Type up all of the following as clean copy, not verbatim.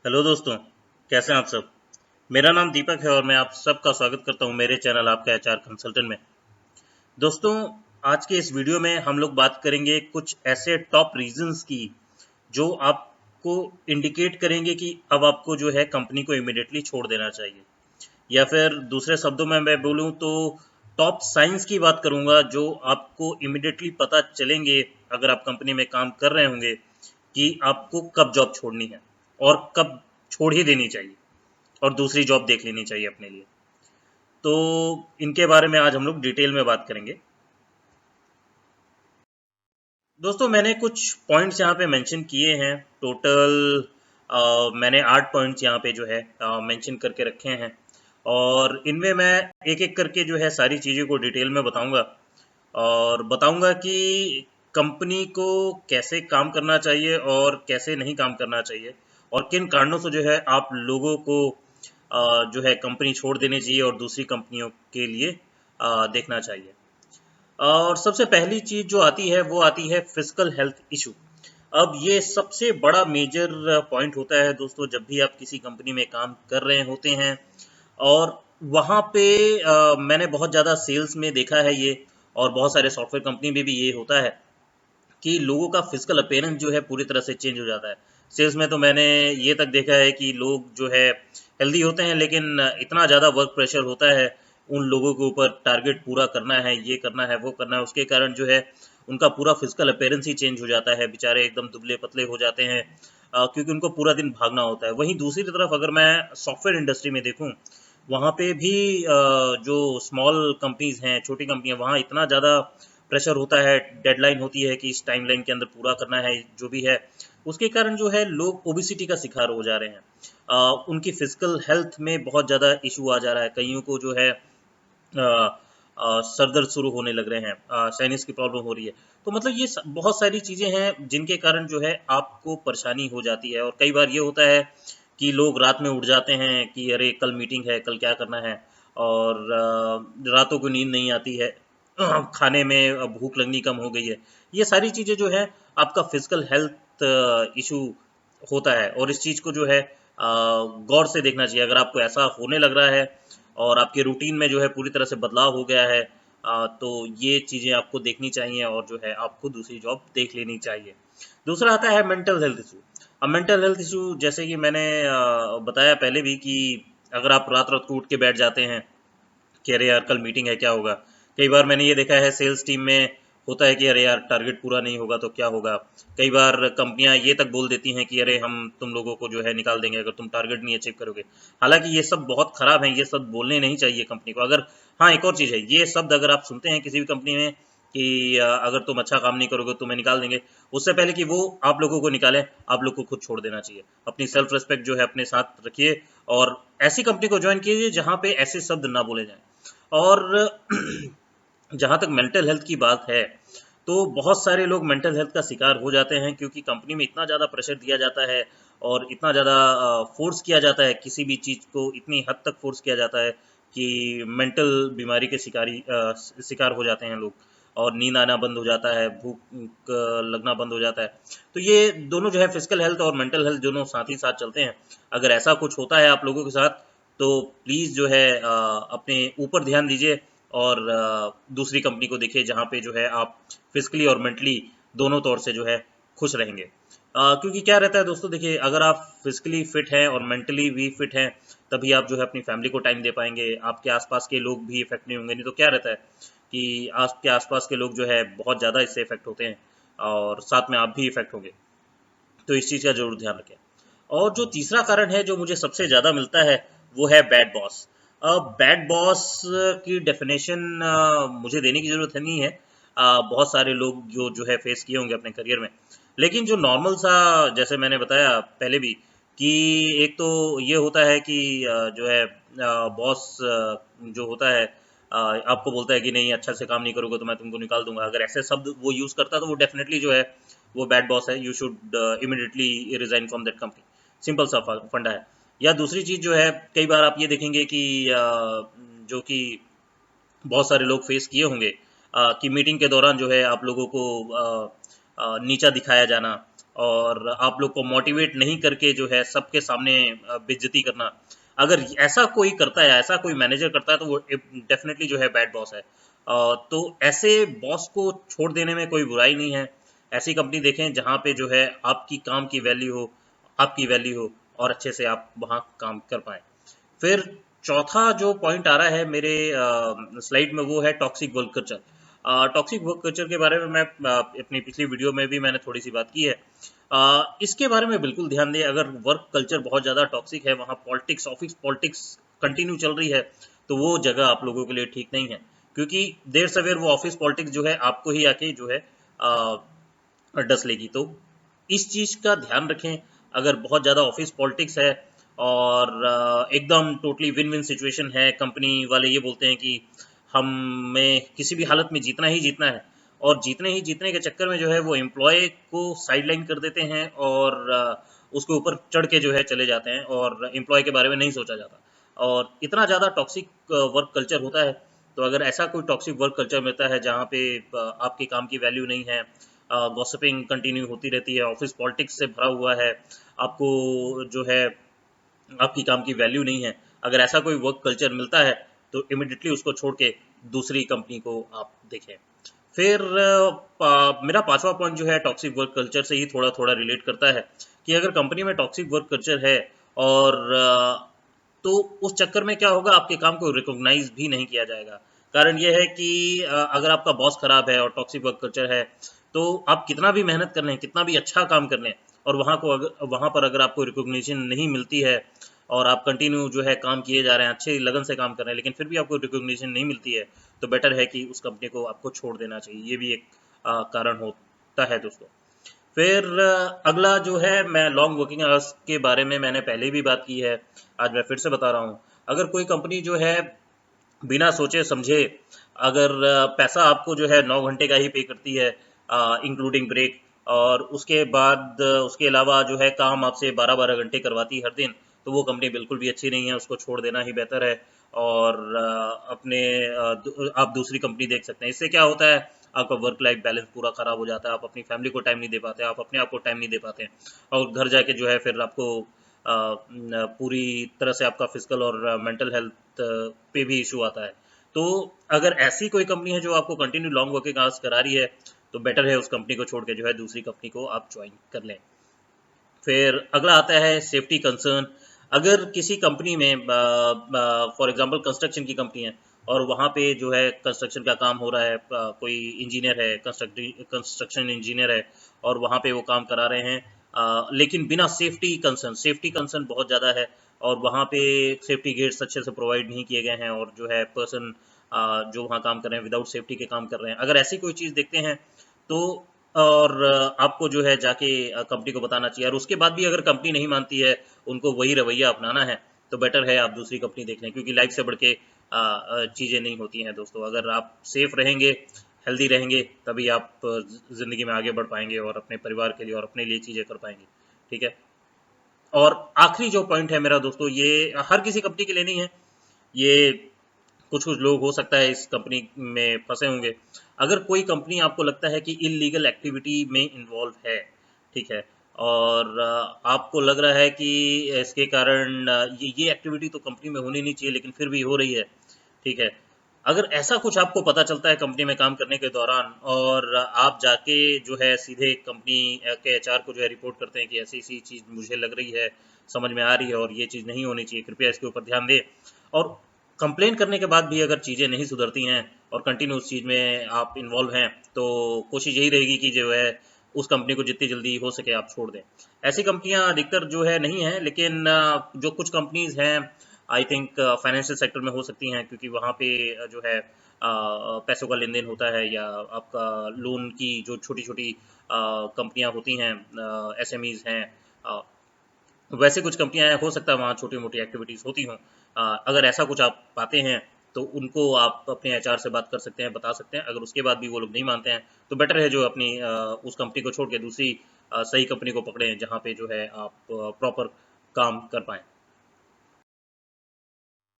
Hello दोस्तों, कैसे हैं आप सब। मेरा नाम दीपक है और मैं आप सबका स्वागत करता हूं मेरे चैनल आपका एचआर कंसल्टेंट में। दोस्तों, आज के इस वीडियो में हम लोग बात करेंगे कुछ ऐसे टॉप रीजंस की जो आपको इंडिकेट करेंगे कि अब आपको जो है कंपनी को इमिडिएटली छोड़ देना चाहिए, या फिर दूसरे शब्दों में मैं बोलूं तो टॉप साइंस की बात करूंगा जो आपको इमिडिएटली पता चलेंगे अगर आप कंपनी में काम कर रहे होंगे कि आपको कब जॉब छोड़नी है और कब छोड़ ही देनी चाहिए और दूसरी जॉब देख लेनी चाहिए अपने लिए। तो इनके बारे में आज हम लोग डिटेल में बात करेंगे। दोस्तों, मैंने कुछ पॉइंट्स यहाँ पे मेंशन किए हैं। टोटल मैंने 8 पॉइंट्स यहाँ पे जो है मेंशन करके रखे हैं और इनमें मैं एक एक करके जो है सारी चीज़ों को डिटेल में बताऊंगा और बताऊंगा कि कंपनी को कैसे काम करना चाहिए और कैसे नहीं काम करना चाहिए और किन कारणों से जो है आप लोगों को जो है कंपनी छोड़ देनी चाहिए और दूसरी कंपनियों के लिए देखना चाहिए। और सबसे पहली चीज़ जो आती है वो आती है फिजिकल हेल्थ इशू। अब ये सबसे बड़ा मेजर पॉइंट होता है दोस्तों, जब भी आप किसी कंपनी में काम कर रहे होते हैं और वहाँ पे मैंने बहुत ज़्यादा सेल्स में देखा है ये, और बहुत सारे सॉफ्टवेयर कंपनी में भी ये होता है कि लोगों का फिजिकल अपीयरेंस जो है पूरी तरह से चेंज हो जाता है। सेल्स में तो मैंने ये तक देखा है कि लोग जो है हेल्दी होते हैं, लेकिन इतना ज़्यादा वर्क प्रेशर होता है उन लोगों के ऊपर, टारगेट पूरा करना है, ये करना है, वो करना है, उसके कारण जो है उनका पूरा फिजिकल अपीयरेंस ही चेंज हो जाता है। बेचारे एकदम दुबले पतले हो जाते हैं क्योंकि उनको पूरा दिन भागना होता है। वहीं दूसरी तरफ अगर मैं सॉफ्टवेयर इंडस्ट्री में देखूं, वहाँ पे भी जो स्मॉल कंपनीज हैं, छोटी कंपनियां, वहाँ इतना ज़्यादा प्रेशर होता है, डेडलाइन होती है कि इस टाइमलाइन के अंदर पूरा करना है जो भी है। उसके कारण जो है लोग ओबिसिटी का शिकार हो जा रहे हैं। उनकी फिजिकल हेल्थ में बहुत ज़्यादा इशू आ जा रहा है। कईयों को जो है सर दर्द शुरू होने लग रहे हैं, साइनस की प्रॉब्लम हो रही है। तो मतलब ये बहुत सारी चीज़ें हैं जिनके कारण जो है आपको परेशानी हो जाती है। और कई बार ये होता है कि लोग रात में उठ जाते हैं कि अरे कल मीटिंग है, कल क्या करना है, और रातों को नींद नहीं आती है, खाने में भूख लगनी कम हो गई है। ये सारी चीज़ें जो है आपका फिजिकल हेल्थ इशू होता है, और इस चीज़ को जो है गौर से देखना चाहिए। अगर आपको ऐसा होने लग रहा है और आपके रूटीन में जो है पूरी तरह से बदलाव हो गया है, तो ये चीज़ें आपको देखनी चाहिए और जो है आपको दूसरी जॉब देख लेनी चाहिए। दूसरा आता है मेंटल हेल्थ इशू। अब मेंटल हेल्थ इशू जैसे कि मैंने बताया पहले भी कि अगर आप रात रात को उठ के बैठ जाते हैं कि अरे यार कल मीटिंग है, क्या होगा। कई बार मैंने ये देखा है सेल्स टीम में होता है कि अरे यार टारगेट पूरा नहीं होगा तो क्या होगा। कई बार कंपनियां ये तक बोल देती हैं कि अरे हम तुम लोगों को जो है निकाल देंगे अगर तुम टारगेट नहीं अचीव करोगे। हालांकि ये सब बहुत खराब है, ये सब बोलने नहीं चाहिए कंपनी को। अगर हाँ, एक और चीज़ है, ये शब्द अगर आप सुनते हैं किसी भी कंपनी में कि अगर तुम अच्छा काम नहीं करोगे तुम्हें निकाल देंगे, उससे पहले कि वो आप लोगों को निकालें, आप लोग को खुद छोड़ देना चाहिए। अपनी सेल्फ रिस्पेक्ट जो है अपने साथ रखिए और ऐसी कंपनी को ज्वाइन कीजिए जहाँ पे ऐसे शब्द ना बोले जाएं। और जहाँ तक मेंटल हेल्थ की बात है, तो बहुत सारे लोग मेंटल हेल्थ का शिकार हो जाते हैं क्योंकि कंपनी में इतना ज़्यादा प्रेशर दिया जाता है और इतना ज़्यादा फोर्स किया जाता है, किसी भी चीज़ को इतनी हद तक फोर्स किया जाता है कि मेंटल बीमारी के शिकार हो जाते हैं लोग, और नींद आना बंद हो जाता है, भूख लगना बंद हो जाता है। तो ये दोनों जो है फिजिकल हेल्थ और मेंटल हेल्थ दोनों साथ ही साथ चलते हैं। अगर ऐसा कुछ होता है आप लोगों के साथ तो प्लीज़ जो है अपने ऊपर ध्यान दीजिए और दूसरी कंपनी को देखिए जहाँ पे जो है आप फिजिकली और मेंटली दोनों तौर से जो है खुश रहेंगे। क्योंकि क्या रहता है दोस्तों, देखिए अगर आप फिजिकली फिट हैं और मेंटली भी फिट हैं, तभी आप जो है अपनी फैमिली को टाइम दे पाएंगे। आपके आसपास के लोग भी इफेक्ट नहीं होंगे। नहीं तो क्या रहता है कि आपके आसपास के लोग जो है बहुत ज़्यादा इससे इफेक्ट होते हैं और साथ में आप भी इफेक्ट होंगे। तो इस चीज़ का जरूर ध्यान रखें। और जो तीसरा कारण है जो मुझे सबसे ज़्यादा मिलता है वो है बैड बॉस। बैड बॉस की डेफिनेशन मुझे देने की ज़रूरत नहीं है। बहुत सारे लोग जो है फेस किए होंगे अपने करियर में। लेकिन जो नॉर्मल सा, जैसे मैंने बताया पहले भी कि एक तो ये होता है कि जो है बॉस जो होता है आपको बोलता है कि नहीं अच्छा से काम नहीं करोगे तो मैं तुमको निकाल दूंगा। अगर ऐसे शब्द वो यूज़ करता है तो वो डेफिनेटली जो है वो बैड बॉस है। You should immediately resign from that company. Simple सा फंडा है। या दूसरी चीज़ जो है, कई बार आप ये देखेंगे कि जो कि बहुत सारे लोग फेस किए होंगे कि मीटिंग के दौरान जो है आप लोगों को नीचा दिखाया जाना, और आप लोग को मोटिवेट नहीं करके जो है सबके सामने बेइज्जती करना, अगर ऐसा कोई करता है, ऐसा कोई मैनेजर करता है, तो वो डेफिनेटली जो है बैड बॉस है। तो ऐसे बॉस को छोड़ देने में कोई बुराई नहीं है। ऐसी कंपनी देखें जहाँ पे जो है आपकी काम की वैल्यू हो, आपकी वैल्यू हो, और अच्छे से आप वहाँ काम कर पाएँ। फिर चौथा जो पॉइंट आ रहा है मेरे स्लाइड में, वो है toxic work culture. Toxic work culture के बारे में मैं अपनी पिछली वीडियो में भी मैंने थोड़ी सी बात की है। इसके बारे में बिल्कुल ध्यान दें। अगर वर्क कल्चर बहुत ज़्यादा टॉक्सिक है, वहाँ पॉलिटिक्स, ऑफिस पॉलिटिक्स कंटिन्यू चल रही है, तो वो जगह आप लोगों के लिए ठीक नहीं है, क्योंकि देर सवेर वो ऑफिस पॉलिटिक्स जो है आपको ही आके जो है डस लेगी। तो इस चीज़ का ध्यान रखें। अगर बहुत ज़्यादा ऑफिस पॉलिटिक्स है और एकदम टोटली विन विन सिचुएशन है, कंपनी वाले ये बोलते हैं कि हमें किसी भी हालत में जीतना ही जीतना है, और जीतने के चक्कर में जो है वो एम्प्लॉय को साइडलाइन कर देते हैं और उसके ऊपर चढ़ के जो है चले जाते हैं, और एम्प्लॉय के बारे में नहीं सोचा जाता, और इतना ज़्यादा टॉक्सिक वर्क कल्चर होता है। तो अगर ऐसा कोई टॉक्सिक वर्क कल्चर मिलता है जहाँ पे आपके काम की वैल्यू नहीं है, गॉसिपिंग कंटिन्यू होती रहती है, ऑफिस पॉलिटिक्स से भरा हुआ है, आपको जो है आपकी काम की वैल्यू नहीं है, अगर ऐसा कोई वर्क कल्चर मिलता है, तो इमिडिएटली उसको छोड़ के दूसरी कंपनी को आप देखें। फिर मेरा पांचवा पॉइंट जो है टॉक्सिक वर्क कल्चर से ही थोड़ा थोड़ा रिलेट करता है, कि अगर कंपनी में टॉक्सिक वर्क कल्चर है और तो उस चक्कर में क्या होगा, आपके काम को रिकॉग्नाइज भी नहीं किया जाएगा। कारण यह है कि अगर आपका बॉस खराब है और टॉक्सिक वर्क कल्चर है, तो आप कितना भी मेहनत कर लें, कितना भी अच्छा काम कर लें, और वहाँ पर अगर आपको रिकॉग्निशन नहीं मिलती है, और आप कंटिन्यू जो है काम किए जा रहे हैं, अच्छे लगन से काम कर रहे हैं, लेकिन फिर भी आपको रिकॉग्निशन नहीं मिलती है, तो बेटर है कि उस कंपनी को आपको छोड़ देना चाहिए। ये भी एक कारण होता है दोस्तों। फिर अगला जो है, मैं लॉन्ग वर्किंग आवर्स के बारे में मैंने पहले भी बात की है, आज मैं फिर से बता रहा हूँ। अगर कोई कंपनी जो है बिना सोचे समझे, अगर पैसा आपको जो है 9 घंटे का ही पे करती है इंक्लूडिंग ब्रेक, और उसके बाद उसके अलावा जो है काम आपसे 12-12 घंटे करवाती है हर दिन, तो वो कंपनी बिल्कुल भी अच्छी नहीं है, उसको छोड़ देना ही बेहतर है। और आप दूसरी कंपनी देख सकते हैं। इससे क्या होता है, आपका वर्क लाइफ बैलेंस पूरा खराब हो जाता है, आप अपनी फैमिली को टाइम नहीं दे पाते, आप अपने आप को टाइम नहीं दे पाते हैं, और घर जाके जो है फिर आपको पूरी तरह से आपका फिजिकल और मेंटल हेल्थ पे भी इशू आता है। तो अगर ऐसी कोई कंपनी है जो आपको कंटिन्यू लॉन्ग वर्किंग आवर्स करा रही है, तो बेटर है उस कंपनी को छोड़ के जो है दूसरी कंपनी को आप ज्वाइन कर लें। फिर अगला आता है सेफ्टी कंसर्न। अगर किसी कंपनी में फॉर एग्जांपल कंस्ट्रक्शन की कंपनी है, और वहाँ पे जो है कंस्ट्रक्शन का काम हो रहा है, कोई इंजीनियर है, कंस्ट्रक्शन इंजीनियर है, और वहाँ पे वो काम करा रहे हैं, लेकिन बिना सेफ्टी कंसर्न बहुत ज़्यादा है, और वहाँ पे सेफ्टी गेट्स अच्छे से प्रोवाइड नहीं किए गए हैं, और जो है पर्सन जो वहाँ काम कर रहे हैं विदाउट सेफ्टी के काम कर रहे हैं। अगर ऐसी कोई चीज़ देखते हैं, तो और आपको जो है जाके कंपनी को बताना चाहिए, और उसके बाद भी अगर कंपनी नहीं मानती है, उनको वही रवैया अपनाना है, तो बेटर है आप दूसरी कंपनी देख लें, क्योंकि लाइफ से बढ़ के चीज़ें नहीं होती हैं दोस्तों। अगर आप सेफ रहेंगे, हेल्दी रहेंगे, तभी आप ज़िंदगी में आगे बढ़ पाएंगे, और अपने परिवार के लिए और अपने लिए चीज़ें कर पाएंगे। ठीक है। और आखिरी जो पॉइंट है मेरा दोस्तों, ये हर किसी कंपनी के लिए नहीं है, ये कुछ कुछ लोग हो सकता है इस कंपनी में फंसे होंगे। अगर कोई कंपनी आपको लगता है कि इलीगल एक्टिविटी में इन्वॉल्व है, ठीक है, और आपको लग रहा है कि इसके कारण ये एक्टिविटी तो कंपनी में होनी नहीं चाहिए, लेकिन फिर भी हो रही है, ठीक है। अगर ऐसा कुछ आपको पता चलता है कंपनी में काम करने के दौरान, और आप जाके जो है सीधे कंपनी के एचआर को जो है रिपोर्ट करते हैं कि ऐसी ऐसी चीज़ मुझे लग रही है, समझ में आ रही है, और ये चीज़ नहीं होनी चाहिए, कृपया इसके ऊपर ध्यान दें, और कंप्लेन करने के बाद भी अगर चीज़ें नहीं सुधरती हैं, और कंटिन्यू उस चीज़ में आप इन्वॉल्व हैं, तो कोशिश यही रहेगी कि जो है उस कंपनी को जितनी जल्दी हो सके आप छोड़ दें। ऐसी कंपनियां अधिकतर जो है नहीं हैं, लेकिन जो कुछ कंपनीज हैं, आई थिंक फाइनेंशियल सेक्टर में हो सकती हैं, क्योंकि वहाँ पे जो है पैसों का लेन देन होता है, या आपका लोन की जो छोटी छोटी कंपनियां होती हैं, एसएमईज हैं, वैसे कुछ कंपनियां हैं, हो सकता है वहाँ छोटी मोटी एक्टिविटीज़ होती हों। अगर ऐसा कुछ आप पाते हैं, तो उनको आप अपने एचआर से बात कर सकते हैं, बता सकते हैं। अगर उसके बाद भी वो लोग नहीं मानते हैं, तो बेटर है जो अपनी उस कंपनी को छोड़ के दूसरी सही कंपनी को पकड़ें, जहाँ पे जो है आप प्रॉपर काम कर पाएँ।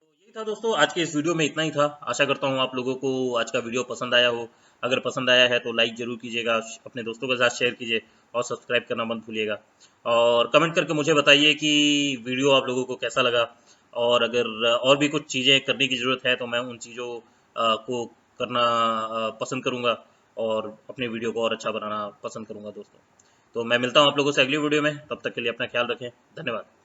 तो यही था दोस्तों, आज के इस वीडियो में इतना ही था। आशा करता हूँ आप लोगों को आज का वीडियो पसंद आया हो। अगर पसंद आया है तो लाइक ज़रूर कीजिएगा, अपने दोस्तों के साथ शेयर कीजिए, और सब्सक्राइब करना मत भूलिएगा। और कमेंट करके मुझे बताइए कि वीडियो आप लोगों को कैसा लगा, और अगर और भी कुछ चीज़ें करने की ज़रूरत है तो मैं उन चीज़ों को करना पसंद करूँगा, और अपने वीडियो को और अच्छा बनाना पसंद करूँगा दोस्तों। तो मैं मिलता हूँ आप लोगों से अगली वीडियो में, तब तक के लिए अपना ख्याल रखें। धन्यवाद।